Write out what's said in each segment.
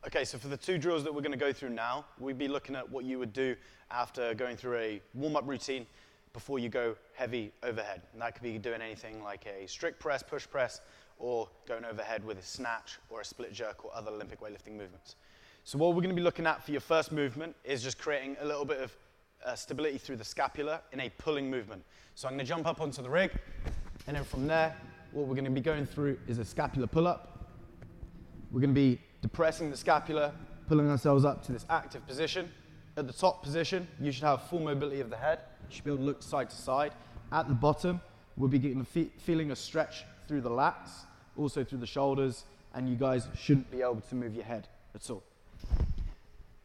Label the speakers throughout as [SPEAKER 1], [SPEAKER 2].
[SPEAKER 1] Okay, so for the two drills that we're going to go through now, we'd be looking at what you would do after going through a warm-up routine before you go heavy overhead. And that could be doing anything like a strict press, push press, or going overhead with a snatch or a split jerk or other Olympic weightlifting movements. So what we're going to be looking at for your first movement is just creating a little bit of stability through the scapula in a pulling movement. So I'm going to jump up onto the rig, and then from there, what we're going to be going through is a scapular pull-up. We're going to be depressing the scapula, pulling ourselves up to this active position. At the top position, you should have full mobility of the head. You should be able to look side to side. At the bottom, we'll be getting feeling a stretch through the lats, also through the shoulders, and you guys shouldn't be able to move your head at all.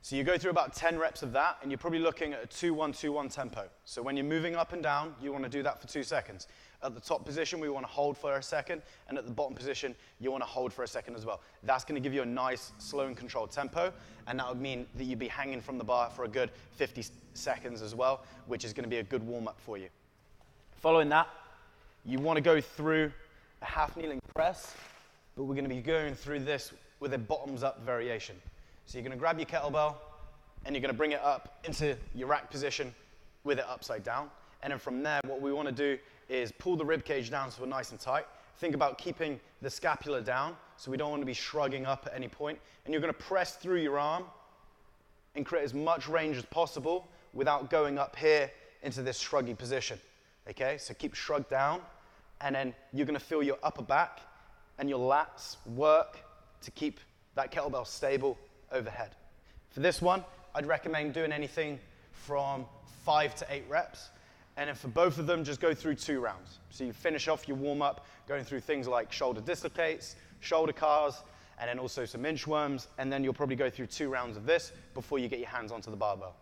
[SPEAKER 1] So you go through about 10 reps of that, and you're probably looking at a 2-1-2-1 tempo. So when you're moving up and down, you want to do that for 2 seconds. At the top position, we want to hold for a second, and at the bottom position, you want to hold for a second as well. That's going to give you a nice, slow and controlled tempo, and that would mean that you'd be hanging from the bar for a good 50 seconds as well, which is going to be a good warm-up for you. Following that, you want to go through a half-kneeling press, but we're going to be going through this with a bottoms-up variation. So you're going to grab your kettlebell, and you're going to bring it up into your rack position with it upside down. And then from there, what we want to do is pull the rib cage down so we're nice and tight. Think about keeping the scapula down, so we don't want to be shrugging up at any point. And you're going to press through your arm and create as much range as possible without going up here into this shruggy position. Okay, so keep shrugged down, and then you're going to feel your upper back and your lats work to keep that kettlebell stable overhead. For this one, I'd recommend doing anything from 5 to 8 reps. And then for both of them, just go through 2 rounds. So you finish off your warm-up going through things like shoulder dislocates, shoulder cars, and then also some inchworms. And then you'll probably go through 2 rounds of this before you get your hands onto the barbell.